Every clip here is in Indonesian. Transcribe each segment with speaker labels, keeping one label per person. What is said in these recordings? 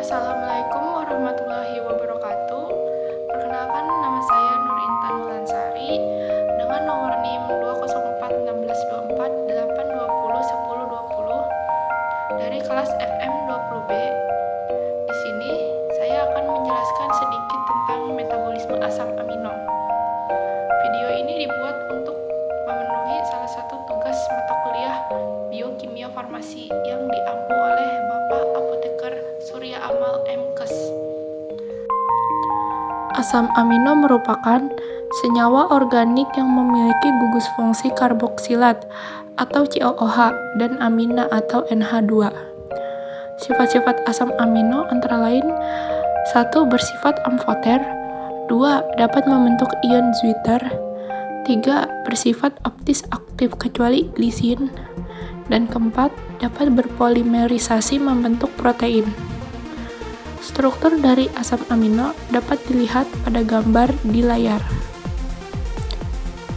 Speaker 1: Assalamualaikum warahmatullahi wabarakatuh. Perkenalkan, nama saya Nur Intan Mulansari dengan nomor NIM 2041624820120 dari kelas FM 20B. Di sini saya akan menjelaskan sedikit tentang metabolisme asam amino. Video ini dibuat untuk memenuhi salah satu tugas mata kuliah Biokimia Farmasi yang diampu oleh Bapak Apoteker Surya Amal M.Kes. Asam amino merupakan senyawa organik yang memiliki gugus fungsi karboksilat atau COOH dan amina atau NH2. Sifat-sifat asam amino antara lain: 1. Bersifat amfoter. 2. Dapat membentuk ion zwitter. 3. Bersifat optis aktif kecuali glisin. Dan keempat, dapat berpolimerisasi membentuk protein. Struktur dari asam amino dapat dilihat pada gambar di layar.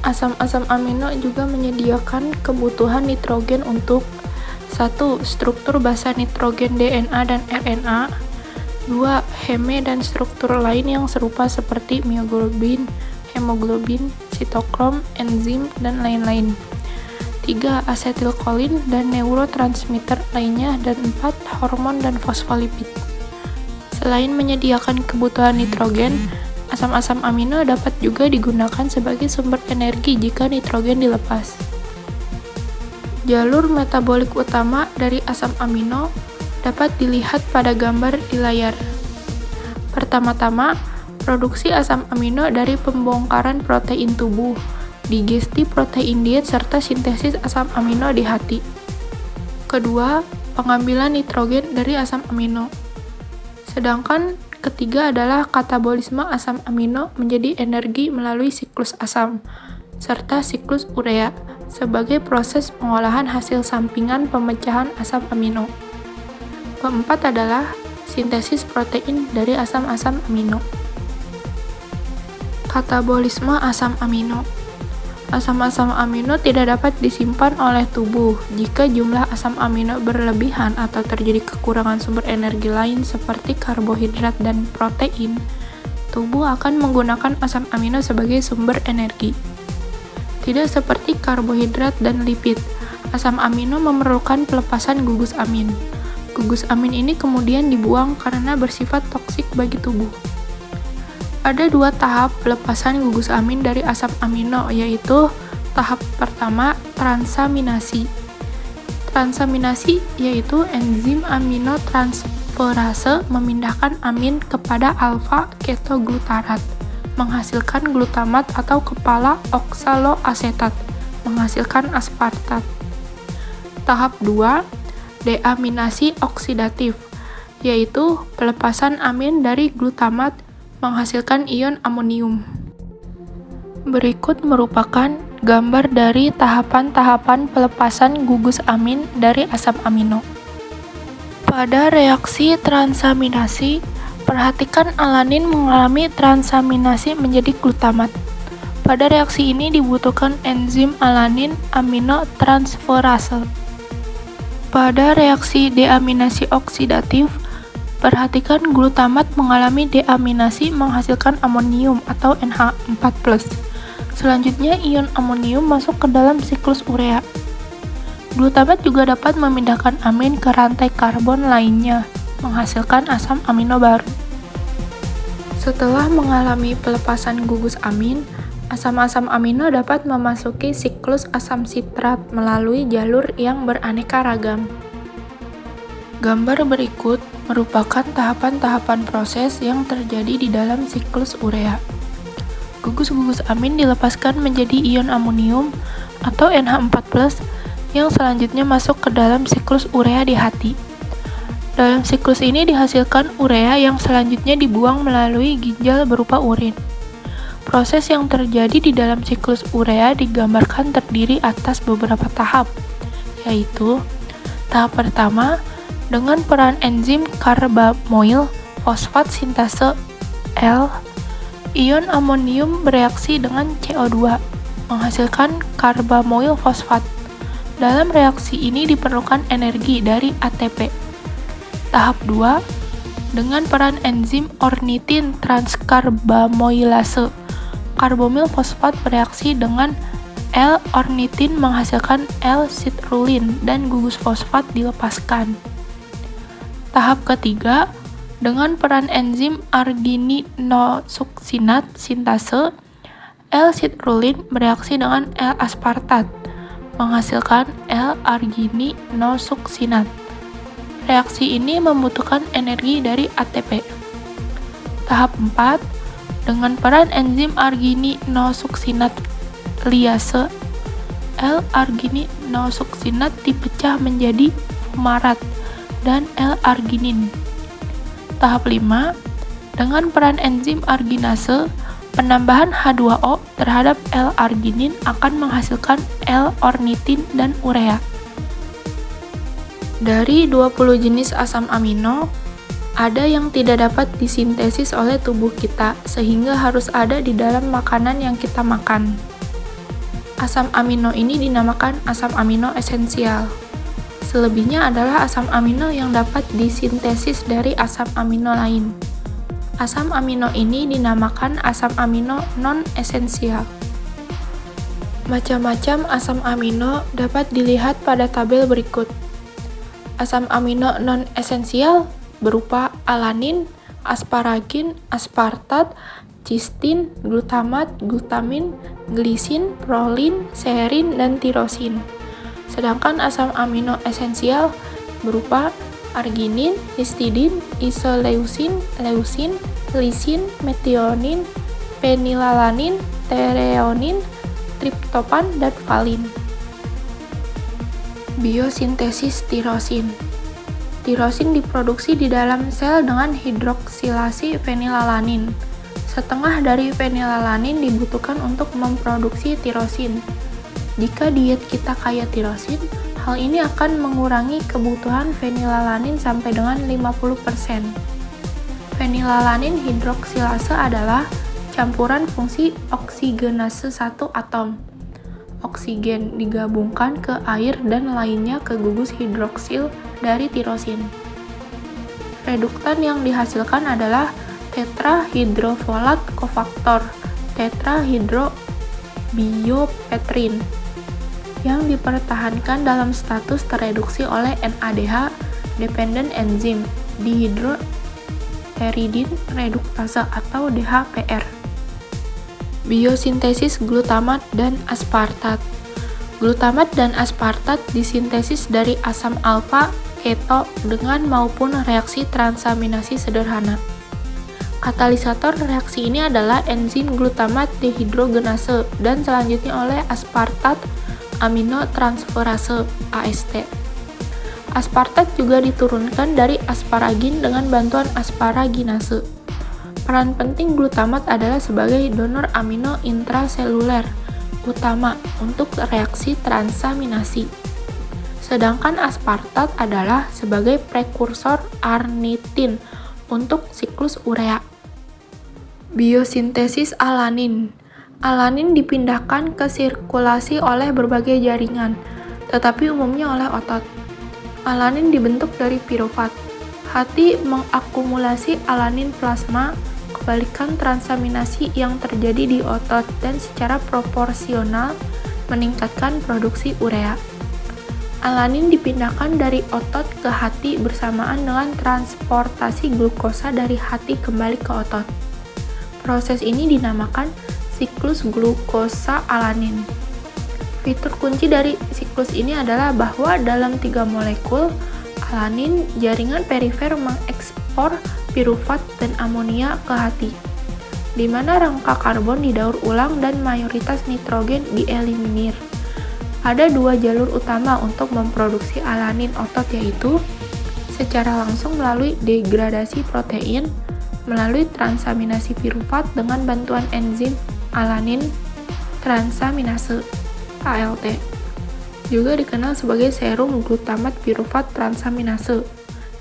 Speaker 1: Asam-asam amino juga menyediakan kebutuhan nitrogen untuk 1. Struktur basa nitrogen DNA dan RNA. 2. Heme dan struktur lain yang serupa seperti mioglobin, hemoglobin, sitokrom, enzim, dan lain-lain. 3. Asetilkolin dan neurotransmitter lainnya. Dan 4. Hormon dan fosfolipid. Selain menyediakan kebutuhan nitrogen, asam-asam amino dapat juga digunakan sebagai sumber energi jika nitrogen dilepas. Jalur metabolik utama dari asam amino dapat dilihat pada gambar di layar. Pertama-tama, produksi asam amino dari pembongkaran protein tubuh, digesti protein diet, serta sintesis asam amino di hati. Kedua, pengambilan nitrogen dari asam amino. Sedangkan ketiga adalah katabolisme asam amino menjadi energi melalui siklus asam, serta siklus urea sebagai proses pengolahan hasil sampingan pemecahan asam amino. Keempat adalah sintesis protein dari asam-asam amino. Katabolisme asam amino. Asam-asam amino tidak dapat disimpan oleh tubuh. Jika jumlah asam amino berlebihan atau terjadi kekurangan sumber energi lain seperti karbohidrat dan protein, tubuh akan menggunakan asam amino sebagai sumber energi. Tidak seperti karbohidrat dan lipid, asam amino memerlukan pelepasan gugus amin. Gugus amin ini kemudian dibuang karena bersifat toksik bagi tubuh. Ada dua tahap pelepasan gugus amin dari asam amino, yaitu tahap pertama, transaminasi. Transaminasi yaitu enzim aminotransferase memindahkan amin kepada alfa ketoglutarat, menghasilkan glutamat atau kepala oksaloasetat, menghasilkan aspartat. Tahap 2, deaminasi oksidatif, yaitu pelepasan amin dari glutamat menghasilkan ion amonium. Berikut merupakan gambar dari tahapan-tahapan pelepasan gugus amin dari asam amino. Pada reaksi transaminasi, perhatikan alanin mengalami transaminasi menjadi glutamat. Pada reaksi ini dibutuhkan enzim alanin aminotransferase. Pada reaksi deaminasi oksidatif, perhatikan glutamat mengalami deaminasi menghasilkan amonium atau NH4+. Selanjutnya, ion amonium masuk ke dalam siklus urea. Glutamat juga dapat memindahkan amin ke rantai karbon lainnya, menghasilkan asam amino baru. Setelah mengalami pelepasan gugus amin, asam-asam amino dapat memasuki siklus asam sitrat melalui jalur yang beraneka ragam. Gambar berikut merupakan tahapan-tahapan proses yang terjadi di dalam siklus urea. Gugus-gugus amin dilepaskan menjadi ion amonium atau NH4+, yang selanjutnya masuk ke dalam siklus urea di hati. Dalam siklus ini dihasilkan urea yang selanjutnya dibuang melalui ginjal berupa urin. Proses yang terjadi di dalam siklus urea digambarkan terdiri atas beberapa tahap, yaitu tahap pertama, dengan peran enzim karbamoil fosfat sintase L, ion amonium bereaksi dengan CO2, menghasilkan karbamoil fosfat. Dalam reaksi ini diperlukan energi dari ATP. Tahap 2, dengan peran enzim ornitin transkarbamoilase. Karbamil fosfat bereaksi dengan L-ornitin menghasilkan L-citrulline dan gugus fosfat dilepaskan. Tahap ketiga, dengan peran enzim argininosuksinat sintase, L-citrulline bereaksi dengan L-aspartat menghasilkan L-argininosuksinat. Reaksi ini membutuhkan energi dari ATP. Tahap 4, dengan peran enzim argininosuksinat liase, L-argininosuksinat dipecah menjadi fumarat dan L-arginin. Tahap 5, dengan peran enzim arginase, penambahan H2O terhadap L-arginin akan menghasilkan L-ornitin dan urea. Dari 20 jenis asam amino, ada yang tidak dapat disintesis oleh tubuh kita, sehingga harus ada di dalam makanan yang kita makan. Asam amino ini dinamakan asam amino esensial. Selebihnya adalah asam amino yang dapat disintesis dari asam amino lain. Asam amino ini dinamakan asam amino non-esensial. Macam-macam asam amino dapat dilihat pada tabel berikut. Asam amino non-esensial berupa alanin, asparagin, aspartat, cistin, glutamat, glutamin, glisin, prolin, serin, dan tirosin. Sedangkan asam amino esensial berupa arginin, histidin, isoleusin, leusin, lisin, metionin, penilalanin, treonin, triptopan, dan valin. Biosintesis tirosin. Tirosin diproduksi di dalam sel dengan hidroksilasi fenilalanin. Setengah dari fenilalanin dibutuhkan untuk memproduksi tirosin. Jika diet kita kaya tirosin, hal ini akan mengurangi kebutuhan fenilalanin sampai dengan 50%. Fenilalanin hidroksilase adalah campuran fungsi oksigenase satu atom. Oksigen digabungkan ke air dan lainnya ke gugus hidroksil dari tirosin. Reduktan yang dihasilkan adalah tetrahidrofolat kofaktor, tetrahidrobiopetrin, yang dipertahankan dalam status tereduksi oleh NADH dependent enzyme dihydropteridine reduktase atau DHPR. Biosintesis glutamat dan aspartat. Glutamat dan aspartat disintesis dari asam alfa keto dengan maupun reaksi transaminasi sederhana. Katalisator reaksi ini adalah enzim glutamat dehidrogenase dan selanjutnya oleh aspartat aminotransferase AST. Aspartat juga diturunkan dari asparagin dengan bantuan asparaginase. Peran penting glutamat adalah sebagai donor amino intraseluler utama untuk reaksi transaminasi. Sedangkan aspartat adalah sebagai prekursor arnitin untuk siklus urea. Biosintesis alanin. Alanin dipindahkan ke sirkulasi oleh berbagai jaringan, tetapi umumnya oleh otot. Alanin dibentuk dari pirufat. Hati mengakumulasi alanin plasma, kebalikan transaminasi yang terjadi di otot dan secara proporsional meningkatkan produksi urea. Alanin dipindahkan dari otot ke hati bersamaan dengan transportasi glukosa dari hati kembali ke otot. Proses ini dinamakan siklus glukosa alanin. Fitur kunci dari siklus ini adalah bahwa dalam 3 molekul alanin, jaringan perifer mengekspor pirufat dan amonia ke hati, di mana rangka karbon didaur ulang dan mayoritas nitrogen dieliminir. Ada 2 jalur utama untuk memproduksi alanin otot, yaitu secara langsung melalui degradasi protein melalui transaminasi pirufat dengan bantuan enzim alanin transaminase ALT, juga dikenal sebagai serum glutamat pirufat transaminase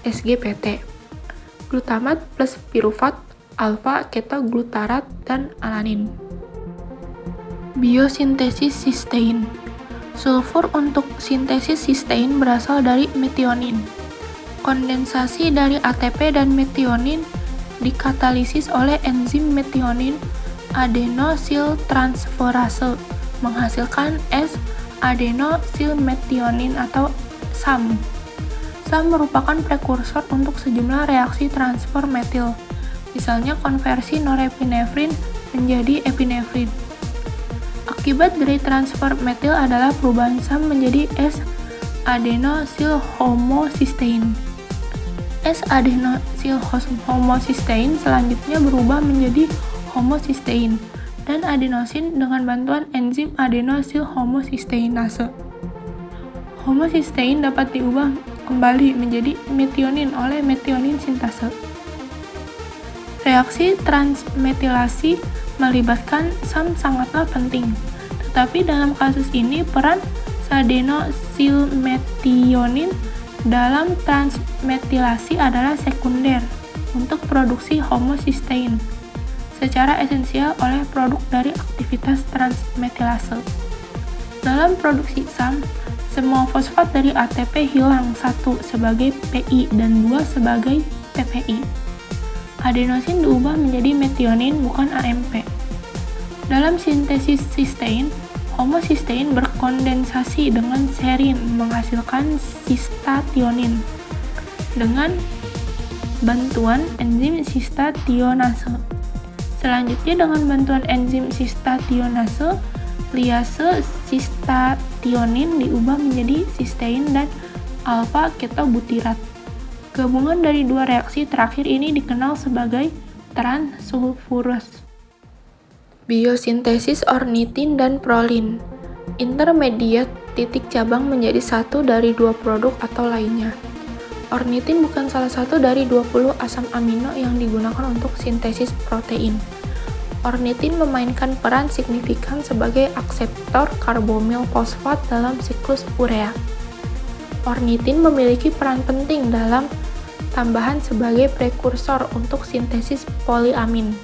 Speaker 1: SGPT. Glutamat plus pirufat, alfa ketoglutarat, dan alanin. Biosintesis sistein. Sulfur untuk sintesis sistein berasal dari metionin. Kondensasi dari ATP dan metionin dikatalisis oleh enzim metionin adenosyltransferase menghasilkan S-adenosilmetionin atau SAM. SAM merupakan prekursor untuk sejumlah reaksi transfer metil, misalnya konversi norepinefrin menjadi epinefrin. Akibat dari transfer metil adalah perubahan SAM menjadi S-adenosilhomocysteine. S-adenosilhomocysteine selanjutnya berubah menjadi homocysteine dan adenosin dengan bantuan enzim adenosilhomocysteinase. Homocysteine dapat diubah kembali menjadi metionin oleh metionin sintase. Reaksi transmetilasi melibatkan SAM sangatlah penting, tetapi dalam kasus ini peran adenosilmetionin dalam transmetilasi adalah sekunder untuk produksi homocysteine, secara esensial oleh produk dari aktivitas transmetilase. Dalam produksi SAM, semua fosfat dari ATP hilang, satu sebagai PI dan dua sebagai PPI. Adenosin diubah menjadi metionin bukan AMP. Dalam sintesis cysteine, homocysteine berkondensasi dengan serin menghasilkan cystathionin dengan bantuan enzim cystathionase. Selanjutnya dengan bantuan enzim cystathionase, liase cystathionin diubah menjadi cysteine dan alpha ketobutirat. Gabungan dari dua reaksi terakhir ini dikenal sebagai transsulfurase. Biosintesis ornitin dan prolin. Intermediate titik cabang menjadi satu dari dua produk atau lainnya. Ornitin bukan salah satu dari 20 asam amino yang digunakan untuk sintesis protein. Ornitin memainkan peran signifikan sebagai akseptor karbomil fosfat dalam siklus urea. Ornitin memiliki peran penting dalam tambahan sebagai prekursor untuk sintesis poliamin.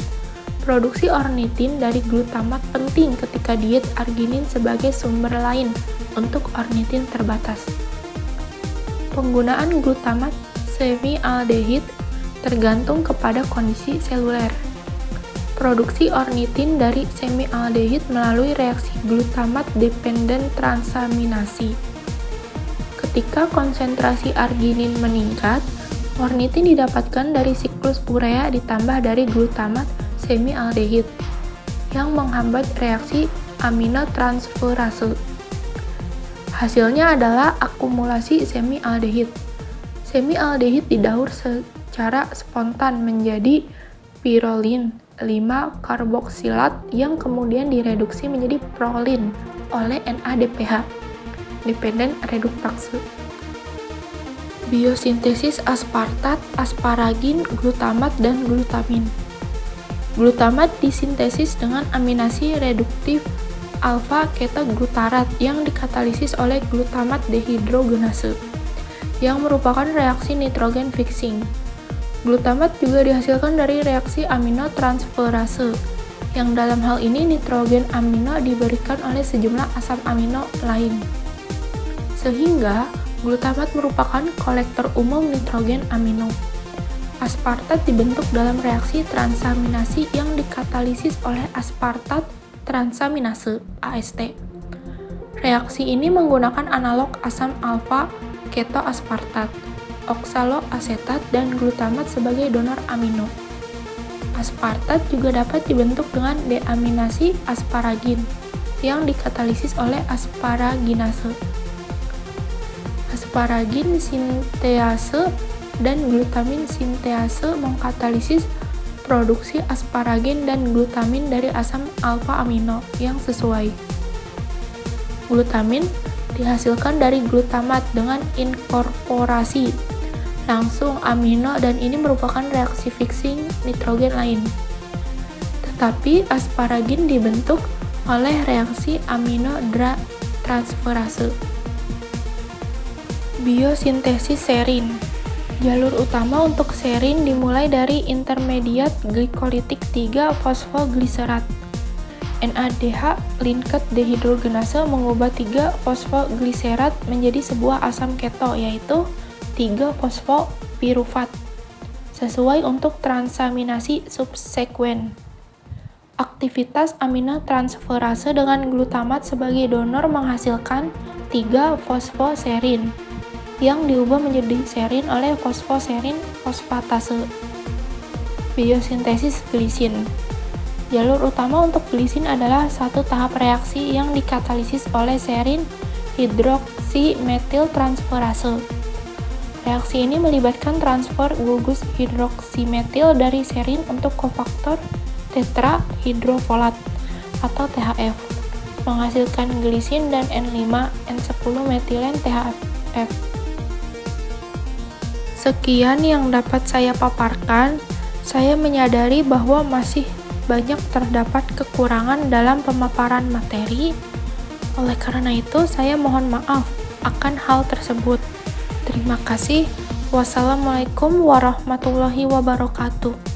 Speaker 1: Produksi ornitin dari glutamat penting ketika diet arginin sebagai sumber lain untuk ornitin terbatas. Penggunaan glutamat semialdehid tergantung kepada kondisi seluler. Produksi ornitin dari semialdehid melalui reaksi glutamat dependent transaminasi. Ketika konsentrasi arginin meningkat, ornitin didapatkan dari siklus urea ditambah dari glutamat semialdehid yang menghambat reaksi aminotransferase. Hasilnya adalah akumulasi semialdehid. Semialdehid didaur secara spontan menjadi pyrrolin 5-karboksilat yang kemudian direduksi menjadi prolin oleh NADPH, dependent reduktase. Biosintesis aspartat, asparagin, glutamat, dan glutamin. Glutamat disintesis dengan aminasi reduktif alfa-ketoglutarat yang dikatalisis oleh glutamat dehidrogenase, yang merupakan reaksi nitrogen fixing. Glutamat juga dihasilkan dari reaksi aminotransferase, yang dalam hal ini nitrogen amino diberikan oleh sejumlah asam amino lain. Sehingga, glutamat merupakan kolektor umum nitrogen amino. Aspartat dibentuk dalam reaksi transaminasi yang dikatalisis oleh aspartat transaminase (AST). Reaksi ini menggunakan analog asam alfa ketoaspartat, oksaloasetat, dan glutamat sebagai donor amino. Aspartat juga dapat dibentuk dengan deaminasi asparagin yang dikatalisis oleh asparaginase. Asparagin sintease dan glutamin sintease mengkatalisis produksi asparagin dan glutamin dari asam alfa amino yang sesuai. Glutamin dihasilkan dari glutamat dengan inkorporasi langsung amino dan ini merupakan reaksi fixing nitrogen lain. Tetapi asparagin dibentuk oleh reaksi amino transferase. Biosintesis serin. Jalur utama untuk serin dimulai dari intermediat glikolitik 3-fosfogliserat. NADH linked dehidrogenase mengubah 3-fosfogliserat menjadi sebuah asam keto yaitu 3-fosfopirufat sesuai untuk transaminasi subsekuen. Aktivitas aminotransferase dengan glutamat sebagai donor menghasilkan 3-fosfoserin yang diubah menjadi serin oleh fosfoserin fosfatase. Biosintesis glisin. Jalur utama untuk glisin adalah satu tahap reaksi yang dikatalisis oleh serin hidroksimetiltransferase. Reaksi ini melibatkan transfer gugus hidroksimetil dari serin untuk kofaktor tetrahidrofolat atau THF, menghasilkan glisin dan N5-N10-metilen THF. Sekian yang dapat saya paparkan. Saya menyadari bahwa masih banyak terdapat kekurangan dalam pemaparan materi. Oleh karena itu, saya mohon maaf akan hal tersebut. Terima kasih. Wassalamualaikum warahmatullahi wabarakatuh.